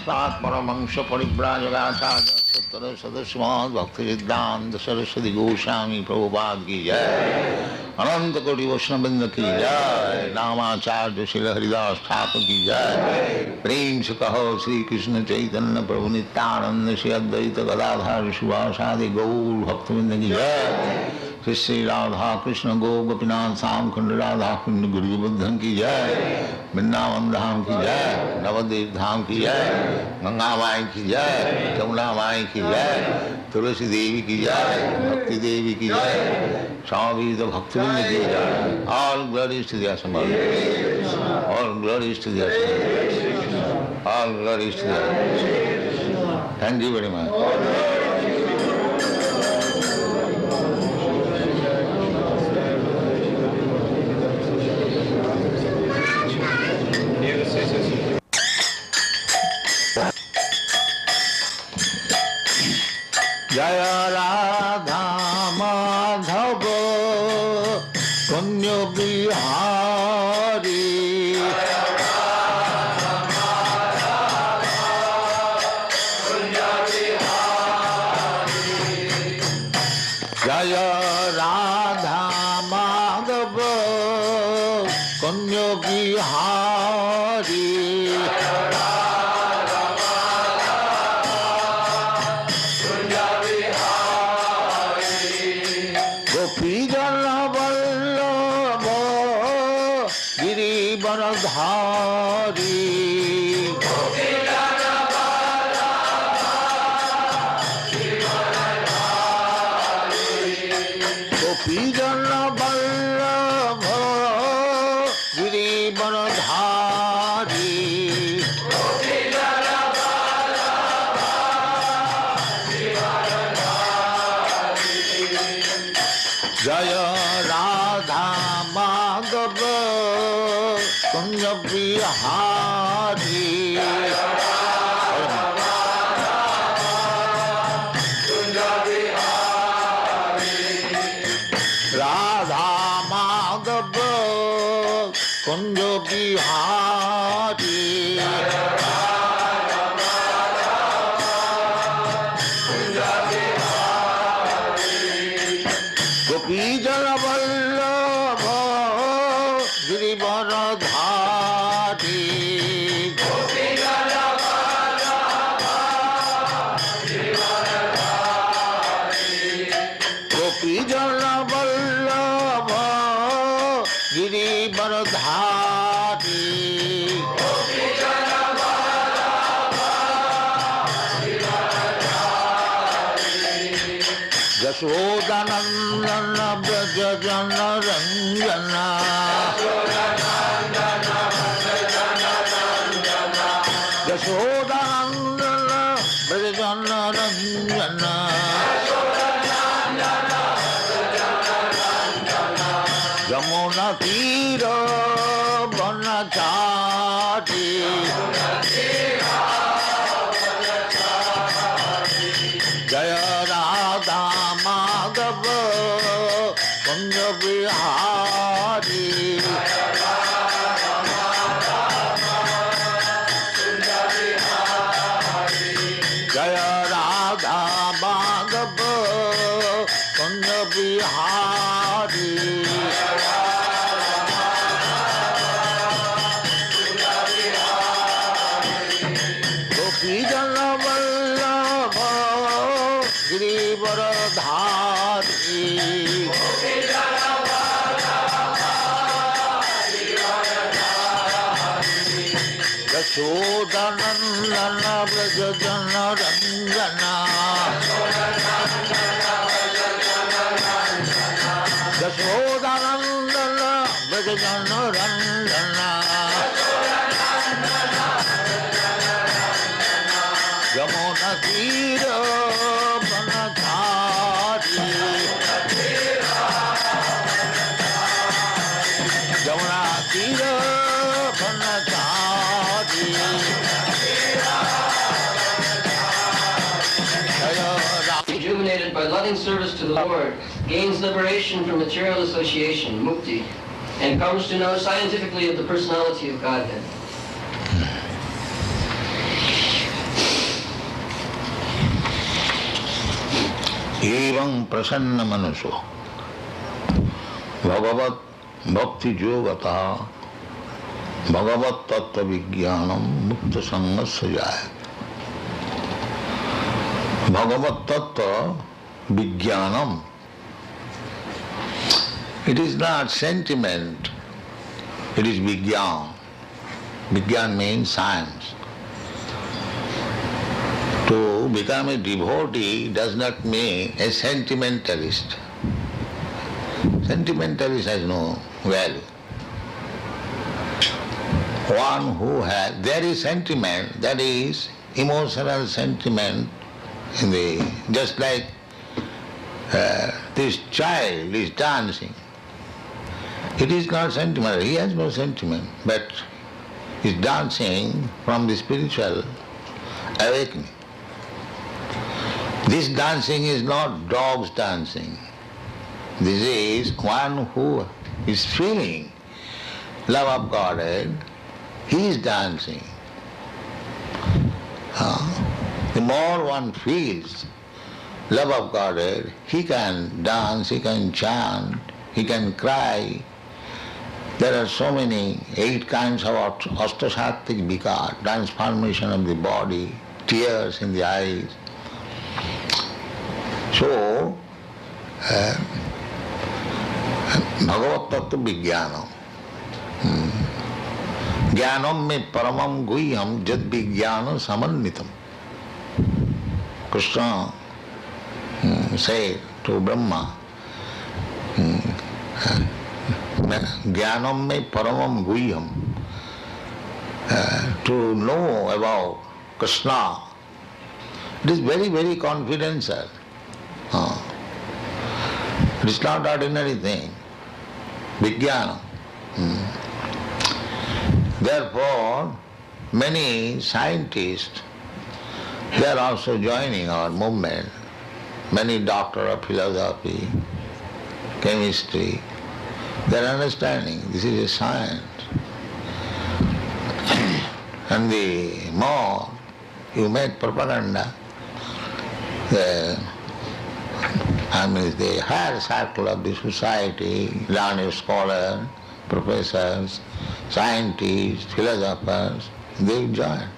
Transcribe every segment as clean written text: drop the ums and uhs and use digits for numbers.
Sat Paramahamsa Parivrajagacharya Suttara Sadaswad Bhakti Siddhanta Saraswati Goswami Prabhupada ki jai, Ananta Koti Vaishnavrinda ki jai, Namacharya Srila Haridas Thakur ki jai, Prem se kaho Sri Krishna Chaitanya Prabhu Nityananda Sri Advaita Gadadhar Shivasadi Gaur Bhaktivinoda ki jai, Sri Radha Krishna Go Gopinath Sam Khund Radha Khund Guru Buddhan ki jai, Vrindavan Dham ki jai, Navadev Dham ki jai, Ganga Mai ki jai, Jamuna Mai ki jai, Tulasi Devi ki jai, Bhakti Devi ki jai, Swami the Bhaktivinoda ki jai. All glories to the Asambhava. All glories to the Asambhava. All glories to the Asambhava. Thank you very much. Jaya Radha Madhava Punya Bihari Jaya Radha Madhava Punya Bihari Yashodanandana Brajajana Ranjana Yashodanandana Brajajana Ranjana Yamuna Tira Vanachati Jaya Radha Madhava Punya Bihari Jaya Radha Madhava Punya Bihari Gopi Jana Vallabha Girivaradhari Yashodanandana Brajajana Ranjana Yashodanandana Brajajana Ranjana Yamuna Tira Vanachari Yamuna Tira Vanachari Rejuvenated by loving service to the Lord, gains liberation from material association, mukti, and comes to know scientifically of the personality of Godhead. Evam prasanna manuso bhagavat bhakti yogata bhagavat tattva vijnanam mukta sangasya jaya. Bhagavat tattva vijnanam. It is not sentiment, it is vijnan. Vijnan means science. To become a devotee does not mean a sentimentalist. Sentimentalist has no value. One who has, there is sentiment, that is emotional sentiment in the, just like this child is dancing. It is not sentimental, he has no sentiment, but is dancing from the spiritual awakening. This dancing is not dogs dancing. This is one who is feeling love of Godhead, he is dancing. The more one feels love of Godhead, he can dance, he can chant, he can cry. There are so many, 8 kinds of ashtasattvik vikar, transformation of the body, tears in the eyes. So, Bhagavat Tattva Vijnanam. Jnanam me paramam guhyam jad vijnana samannitam. Krishna said to Brahma, Jnanam me paramam guhyam. To know about Krishna, it is very, very confidential. It is not ordinary thing. Vijnana. Therefore, many scientists, they are also joining our movement. Many doctors of philosophy, chemistry, they are understanding this is a science. And the more you make propaganda, the higher circle of the society, learned scholars, professors, scientists, philosophers, they join.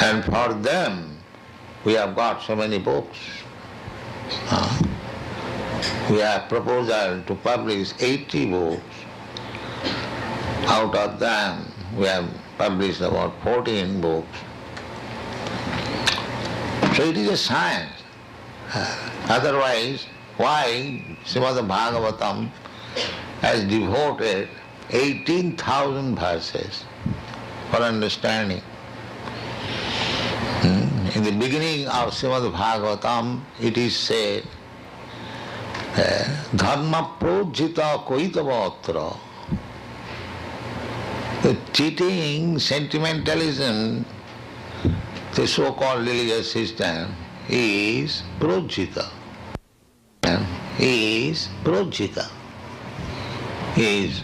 And for them, we have got so many books. We have proposal to publish 80 books. Out of them, we have published about 14 books. So it is a science. Otherwise, why Srimad Bhagavatam has devoted 18,000 verses for understanding? In the beginning of Srimad Bhagavatam, it is said, Dharma projita koitavatra. The cheating, sentimentalism, the so-called religious system is projita. Is projita. Is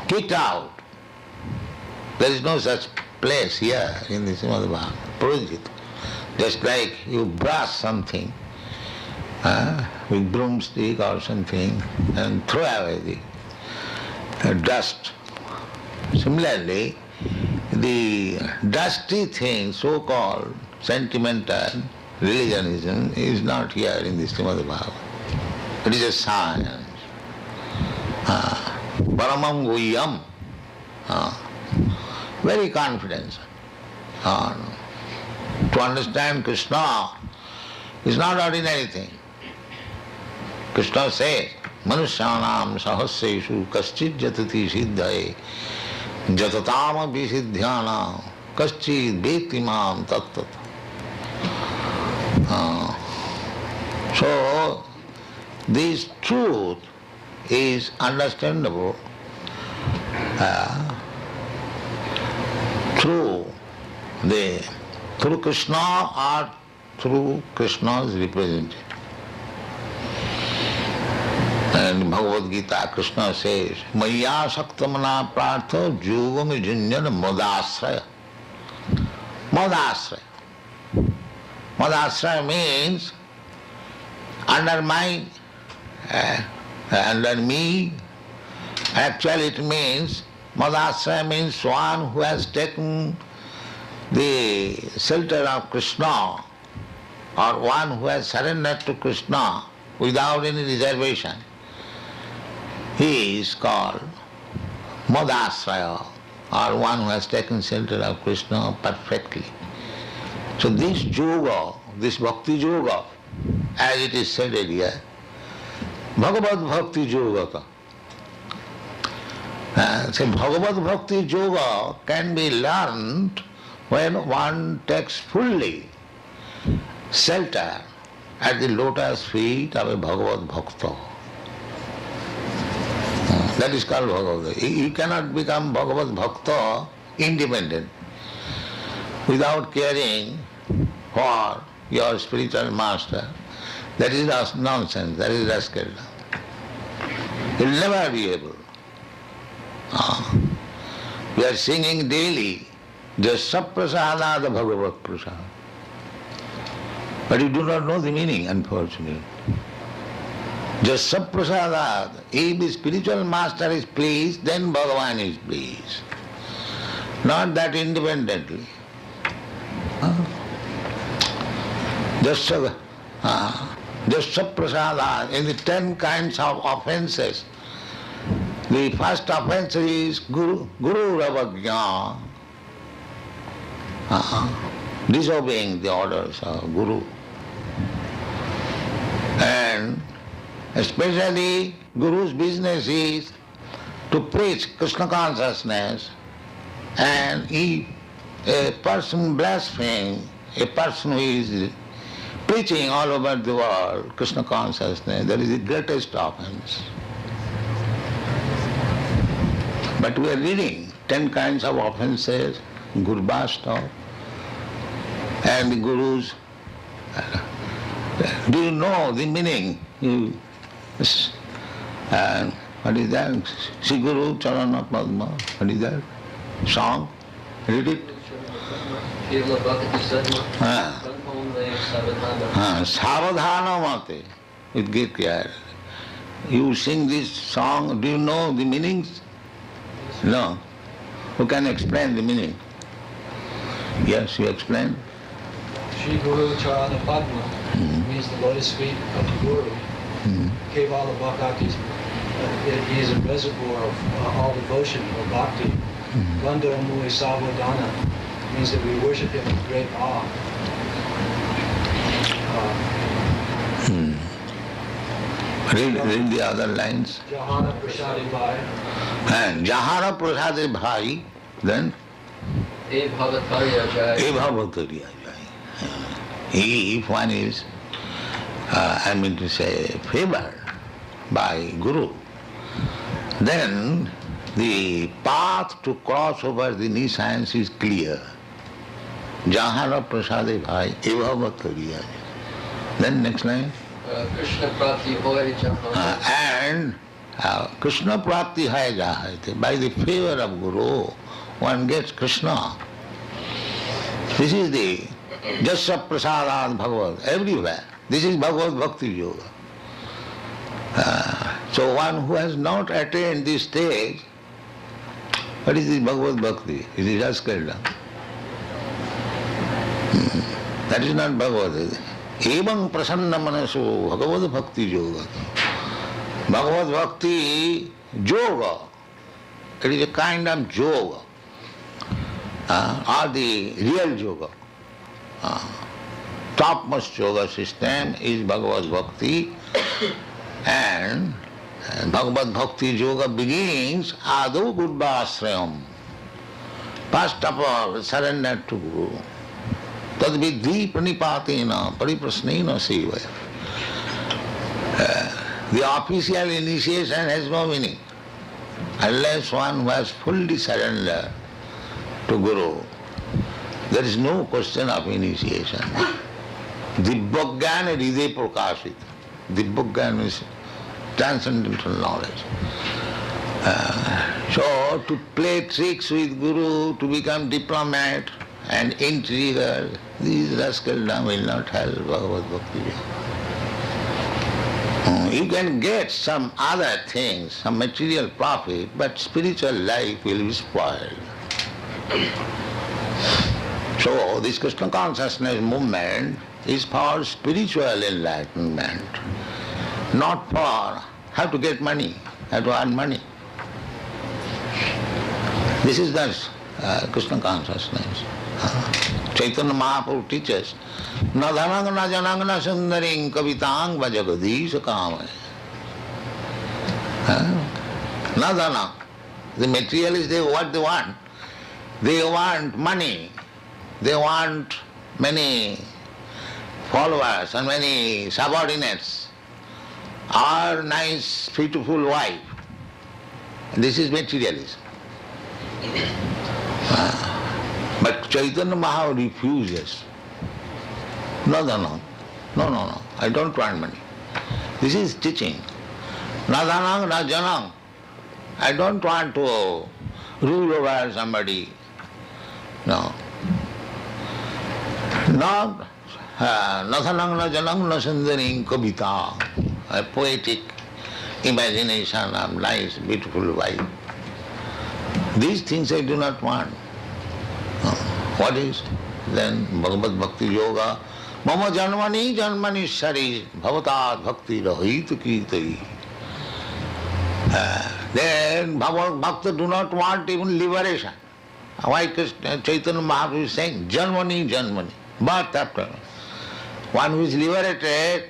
kicked out. There is no such place here in the Srimad Bhagavatam. Projita. Just like you brush something with broomstick or something and throw away the dust. Similarly, the dusty thing, so-called sentimental religionism, is not here in the Srimad Bhagavatam. It is a science. Paramam guhyam. Very confident. To understand Krishna is not ordinary thing. Krishna says, Manusyanam sahasreshu kaschid jatati siddhaye jatatama visidhyana kaschid vetimam tattat. So, this truth is understandable through Krishna or through Krishna's representative. And Bhagavad Gita, Krishna says, Maya saktamana prartha yogam junjana madasraya. Madasraya. Madhasraya means under me. Actually it means, Madhasraya means one who has taken the shelter of Krishna, or one who has surrendered to Krishna without any reservation. He is called Madhasraya, or one who has taken shelter of Krishna perfectly. So this yoga, this bhakti yoga, as it is said earlier, Bhagavad Bhakti Yoga. So Bhagavad Bhakti Yoga can be learned when one takes fully shelter at the lotus feet of a Bhagavad Bhakta. That is called Bhagavad. You cannot become Bhagavad Bhakta independent without caring for your spiritual master. That is nonsense, that is rascal. You will never be able. We are singing daily, Jasaprasadada Bhagavat Prasad. But you do not know the meaning, unfortunately. Jasaprasadada. If the spiritual master is pleased, then Bhagavan is pleased. Not that independently. Jasaprasada. In the 10 kinds of offences, the first offence is Guru Ravagya, disobeying the orders of Guru. And especially Guru's business is to preach Krishna consciousness, and if a person blasphemes, a person who is preaching all over the world Krishna consciousness, that is the greatest offense. But we are reading 10 kinds of offences, Gurbasta, and the Gurus. Do you know the meaning? What is that? Sri Guru Charana Padma. What is that? Song? Read it. Savadhana Mate. With great care. You sing this song, do you know the meanings? No. Who can explain the meaning? Yes, you explain. Sri Guru Charana Padma means the lotus feet of the Guru. Kevala Bhaktis, he is a reservoir of all devotion or bhakti. Gandha Muli Savadana means that we worship him with great awe. Read the other lines. Jahana Prasadi Bhai. And Jahana Prasadi Bhai, then? E Bhavatariya Jai. E Bhavatariya Jai. If one is, favored by Guru, then the path to cross over the nescience is clear. Jahana Prasadi Bhai, E Bhavatariya Jai. Then next line. Krishna Prapti Hoy Jahana. And Krishna Prapti Hai Jahate. By the favor of Guru, one gets Krishna. This is the Jasya Prasadad Bhagavad, everywhere. This is Bhagavad Bhakti Yoga. So one who has not attained this stage, what is this Bhagavad Bhakti? It is Raskirda. That is not Bhagavad. Evam prasanna manaso Bhagavad Bhakti Yoga. Bhagavad Bhakti Yoga, it is a kind of yoga, or the real yoga. Topmost yoga system is Bhagavad Bhakti, and Bhagavad Bhakti Yoga begins Ado Gurvasrayam. First of all, surrender to Guru. Tad vidhi pranipatena pariprasnena sevaya. The official initiation has no meaning unless one who has fully surrendered to Guru. There is no question of initiation. Dibbogyan hriday prakashit. Dibbogyan is transcendental knowledge. So to play tricks with Guru, to become diplomat, and intriguers, these rascals will not help Bhagavad Bhakti. You can get some other things, some material profit, but spiritual life will be spoiled. So this Krishna consciousness movement is for spiritual enlightenment, not for how to get money, how to earn money. This is the Krishna consciousness. Chaitanya Mahaprabhu teaches, na dhanang na janang na sundaring kavitang vajagadisha kamaya. Na dhanang. The materialists, what they want? They want money. They want many followers and many subordinates, or nice, beautiful wife. This is materialism. But Chaitanya Mahaprabhu refuses. No, I don't want money. This is teaching. Na dhanang, na janang. I don't want to rule over somebody. No. Not na dhanang, na janang, na sundaring kavita. A poetic imagination of nice, beautiful wife. These things I do not want. What is then Bhagavad Bhakti Yoga? Mama janmani janmani shari bhavatat bhakti rahit kirtai. Then Bhagavad Bhakta do not want even liberation. Why Chaitanya Mahaprabhu is saying janmani janmani, birth after. One who is liberated,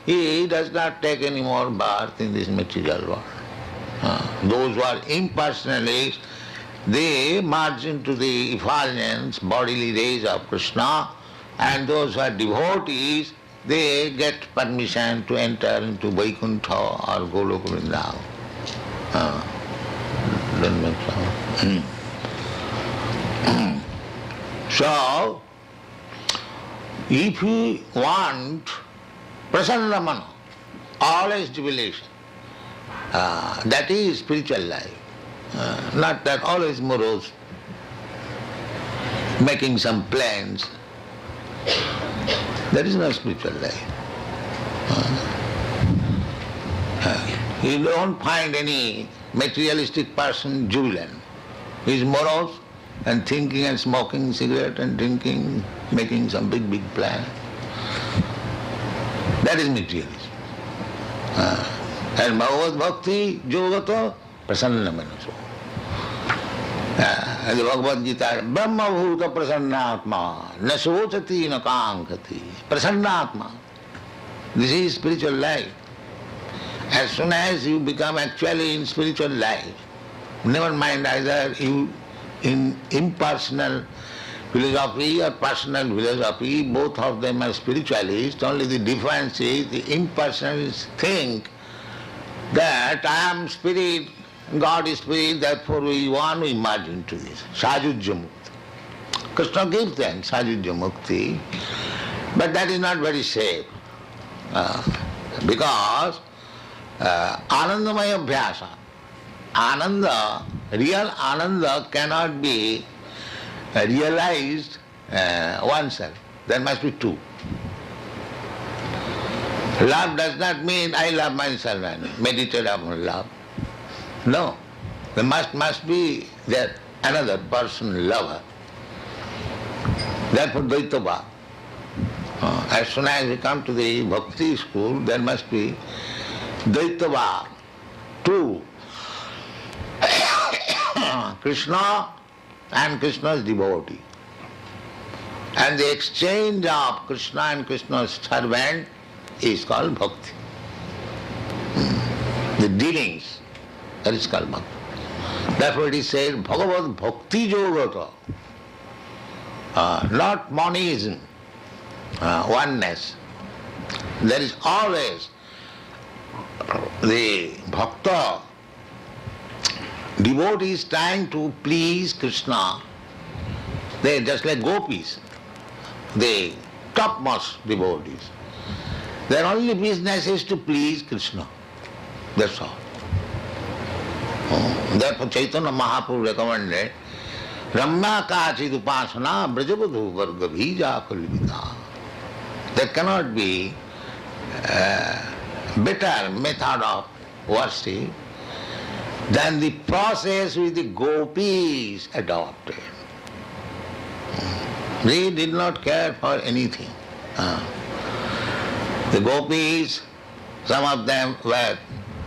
he does not take any more birth in this material world. Those who are impersonalists, they merge into the effulgence, bodily rays of Krishna, and those who are devotees, they get permission to enter into Vaikuntha or Goloka Vrindavan. Don't make sound. So, if you want prasanna mana, always jubilation, that is spiritual life. Not that always morose, making some plans. That is not spiritual life. You don't find any materialistic person jubilant. He is morose and thinking and smoking cigarette and drinking, making some big plan. That is materialism. And Bhagavad Bhakti Yogata prasanna manaso. And the Bhagavad Gita, Brahma bhuta prasannatma, na sochati na kankati. Prasannatma. This is spiritual life. As soon as you become actually in spiritual life, never mind either you in impersonal philosophy or personal philosophy, both of them are spiritualists, only the difference is the impersonalists think that I am spirit, God is spirit, therefore we want to merge into this. Sajujya mukti. Krishna gives them Sajujya mukti, but that is not very safe. Because Anandamaya Abhyasa, Ananda, real Ananda cannot be realized oneself. There must be two. Love does not mean I love myself and meditate upon love. No. There must be that another person lover. Therefore Dvaitava. As soon as we come to the bhakti school, there must be Dvaitava, two. Krishna and Krishna's devotee. And the exchange of Krishna and Krishna's servant is called bhakti. The dealings, that is called bhakti. Therefore it is said, Bhagavad Bhakti Yogata, not monism, oneness. There is always the bhakta, devotees trying to please Krishna. They are just like gopis, the topmost devotees. Their only business is to please Krishna. That's all. Therefore Chaitanya Mahaprabhu recommended Ramya kachid upasana brajavadhu varga bhija kalvita. There cannot be better method of worship than the process which the gopis adopted. They did not care for anything. The gopis, some of them were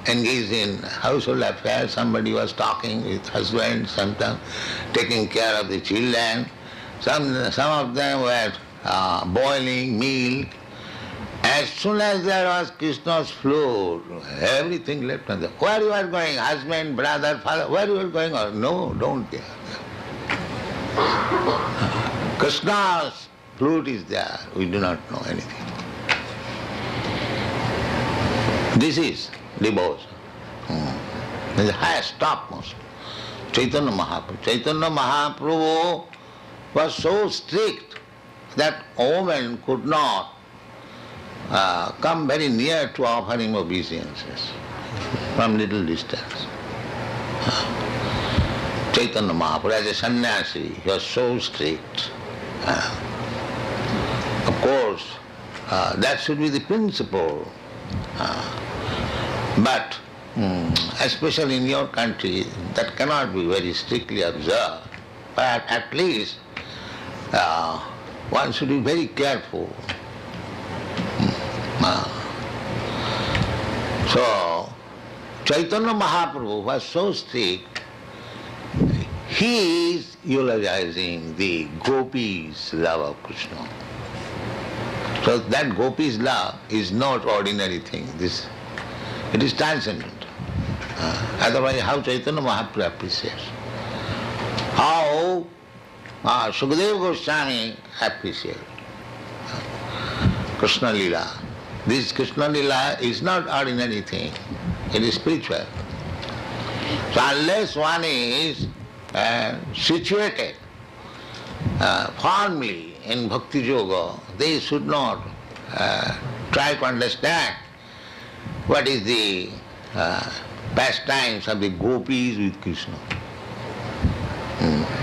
engaged in household affairs. Somebody was talking with husband, sometimes taking care of the children. Some of them were boiling milk. As soon as there was Krishna's flute, everything left on the... Where you are going? Husband, brother, father, where you are going? Or no, don't care. Krishna's flute is there. We do not know anything. This is devotion. The highest, topmost. Chaitanya Mahaprabhu. Chaitanya Mahaprabhu was so strict that a woman could not come very near to offer him obeisances from little distance. Chaitanya Mahaprabhu, as a sannyasi, he was so strict. Of course, that should be the principle. But especially in your country, that cannot be very strictly observed. But at least one should be very careful. So, Chaitanya Mahaprabhu was so strict, he is eulogizing the gopis' love of Krishna. So that gopis' love is not ordinary thing. It is transcendent. Otherwise, how Chaitanya Mahaprabhu appreciates? How Sukadeva Goswami appreciates Krishna Lila. This Krishna Lila is not ordinary thing. It is spiritual. So unless one is situated firmly in Bhakti Yoga, they should not try to understand what is the pastimes of the gopis with Krishna.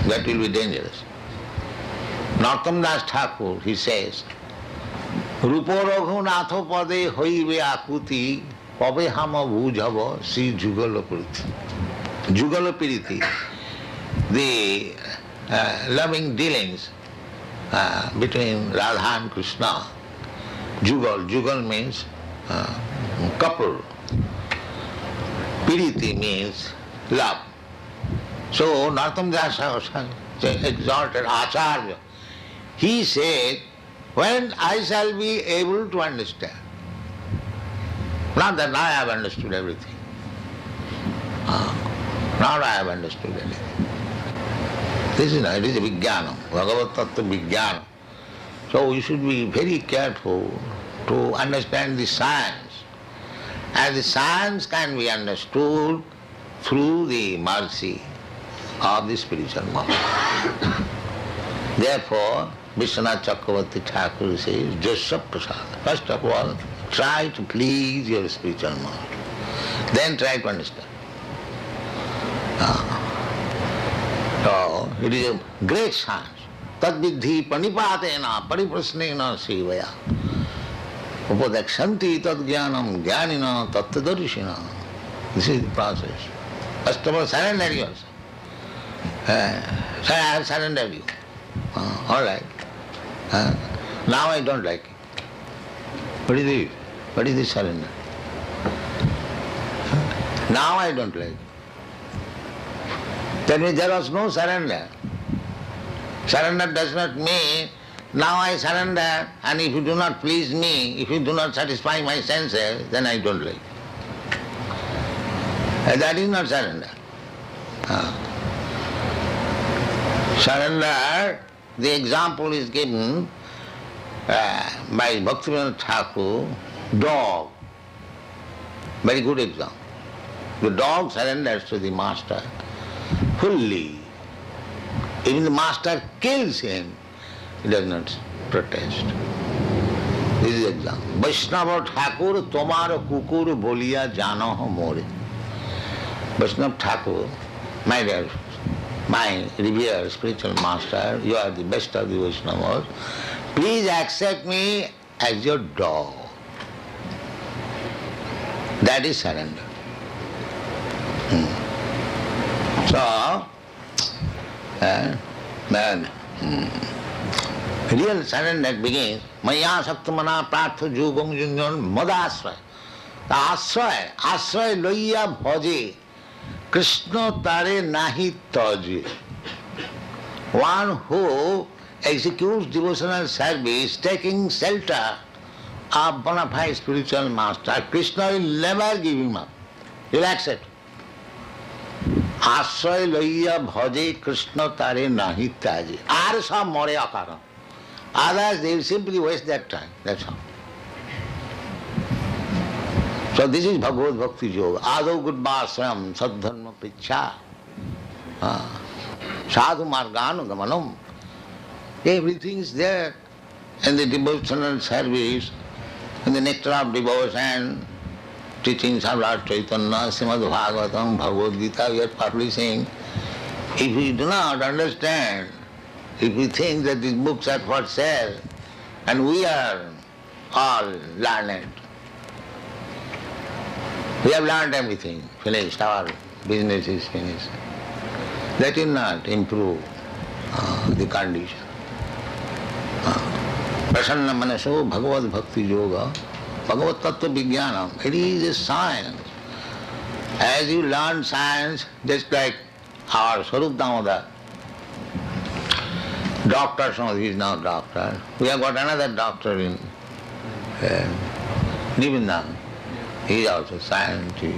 That will be dangerous. Narottam Das Thakur, he says, Rupo Raghunatho pade hoibe akuti pabe hama bhujhava si jugalapiriti. Jugalapiriti, the loving dealings between Radha and Krishna. Jugal means couple. Piriti means love. So Narottam Das exalted Acharya. He said, when I shall be able to understand, not that I have understood everything. Not I have understood anything. This is it is a Vijnana, Bhagavad Tattva Vijnana. So we should be very careful to understand the science. And the science can be understood through the mercy of the spiritual master. Therefore, Vishwanath Chakravarti Thakur says, Jasya Prasad. First of all, try to please your spiritual master. Then try to understand. So, it is a great science. Tad vidhi panipatena pariprasnena sevaya. Upadekshanti tad jnanam jnanina tattadarshina. This is the process. First of all, surrender yourself. Say, I have surrendered you. All right. Now I don't like it. What is it? What is this surrender? Now I don't like it. That means there was no surrender. Surrender does not mean, now I surrender, and if you do not please me, if you do not satisfy my senses, then I don't like it. That is not surrender. Surrender, the example is given by Bhaktivinoda Thakur, dog. Very good example. The dog surrenders to the master fully. Even the master kills him, he does not protest. This is the example. Vaishnava Thakur tomar kukur bolia jano ho more. Vaishnava Thakur, my dear my revered spiritual master, you are the best of the Vaishnavas, please accept me as your dog. That is surrender. So, then real surrender begins, Maya Saktamana Pratha Jugam Junjan Madasraya. The Asraya Loya Bhaje, Krishna Tare Nahi Taje. One who executes devotional service, taking shelter of bona fide spiritual master, Krishna will never give him up. He will accept. Asraya Loya Bhaje, Krishna Tare Nahi Taje. Arsa More Akara. Others, they will simply waste their time. That's all. So this is Bhagavad Bhakti Yoga. Ado Gudbhasram Sadharma Picha. Sadhu Marganu Gamanam. Everything is there in the devotional service, in the nectar of devotion, teachings of Lord Chaitanya, Srimad Bhagavatam, Bhagavad Gita, we are publishing. If we do not understand, if we think that these books are for sale, and we are all learned, we have learned everything, finished, our business is finished, that will not improve the condition. Prasanna Manaso Bhagavad Bhakti Yoga, Bhagavad Tattva Vijnanam, it is a science. As you learn science, just like our Swarup Damodar, doctor, so he is now doctor. We have got another doctor in Nivindam. He is also scientist.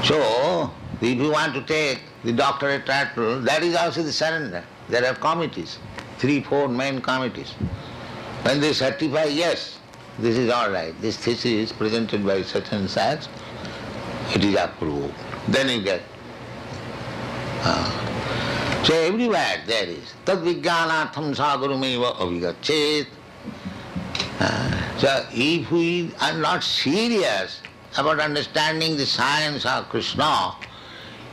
So, if you want to take the doctorate title, that is also the surrender. There are committees, 3-4 main committees. When they certify, yes, this is all right, this thesis is presented by such and such, it is approved. Then you get. So everywhere there is. Tad vijnanatham sagarumeva avigachet. So if we are not serious about understanding the science of Krishna,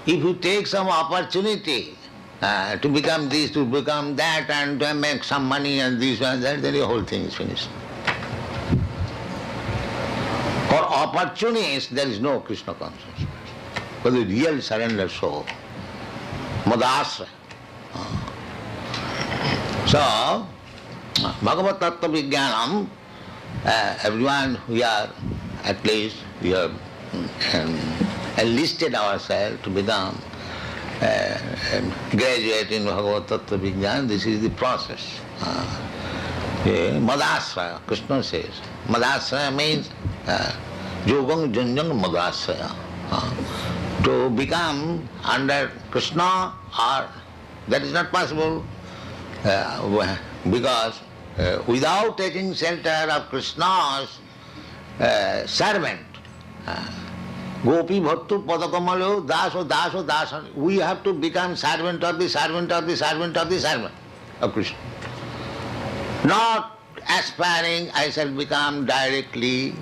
if you take some opportunity to become this, to become that, and to make some money and this and that, then the whole thing is finished. For opportunists, there is no Krishna consciousness. For the real surrender soul, Madasraya. So, Bhagavad Tattva Vijnanam, everyone we are, at least we have enlisted ourselves to become graduate in Bhagavad Tattva Vijnana. This is the process. Madasraya, Krishna says. Madasraya means Yogam Janjang Madasraya. To become under Krishna, or that is not possible because without taking shelter of Krishna's servant, Gopi Bhattu Padakamalyo Daso Daso Dasan, we have to become servant of the servant of the servant of the servant of Krishna. Not aspiring I shall become directly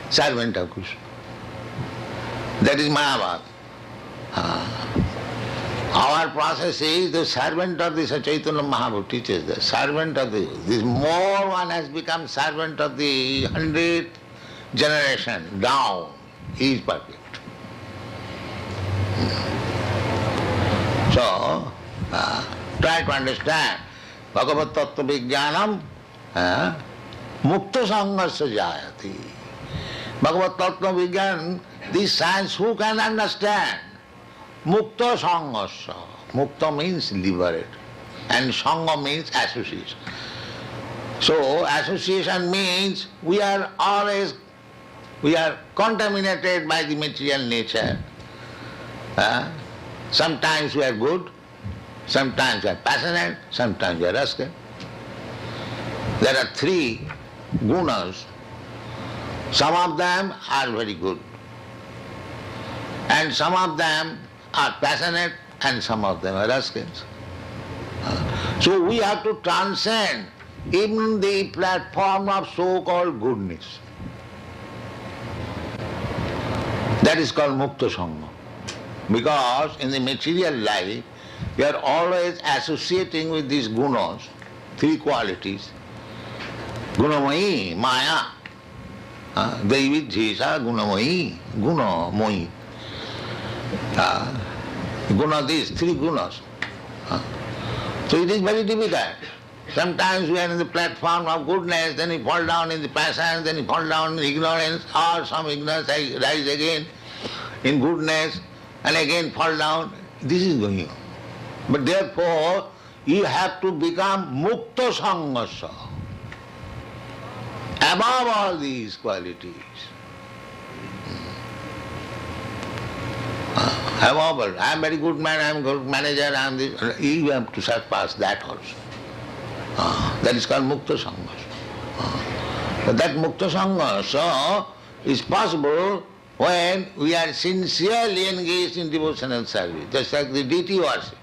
servant of Krishna. That is Mayavad. Our process is the servant of the Chaitanya Mahaprabhu teaches the servant of the, this more one has become servant of the 100th generation down. He is perfect. So, try to understand. Bhagavad Tattva Vijnanam Mukta Sanghasya Jayati. Bhagavad Tattva Vijnanam, this science who can understand? Mukta Sanghasya. Mukta means liberate. And Sangha means association. So, association means we are contaminated by the material nature. Sometimes we are good, sometimes we are passionate, sometimes we are rascal. There are 3 gunas. Some of them are very good, and some of them are passionate, and some of them are rascals. So we have to transcend even the platform of so-called goodness. That is called Mukta Sangha. Because in the material life, we are always associating with these gunas, three qualities. Gunamayi, Maya. Devi Jisa Gunamayi, Gunamoyi. Guna, these three gunas. So it is very difficult. Sometimes we are in the platform of goodness, then we fall down in the passion, then we fall down in ignorance, or some ignorance rise again in goodness, and again fall down. This is going on. But therefore, you have to become mukta sangasa, above all these qualities. Above all, I am very good man, I am good manager, I am this. You have to surpass that also. That is called mukta sangasa. But that mukta sangasa is possible when we are sincerely engaged in devotional service, just like the deity worship.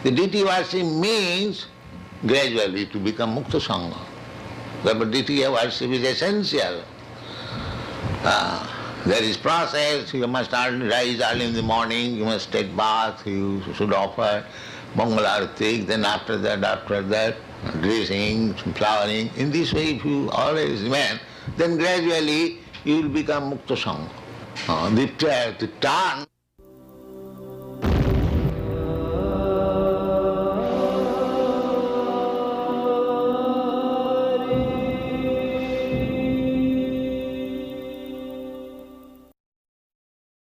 The deity worship means gradually to become mukta sangha. Therefore deity worship is essential. There is process, you must rise early in the morning, you must take bath, you should offer Mangalarati, then after that, dressing, flowering. In this way, if you always remain, then gradually you will become mukta sangha. The turn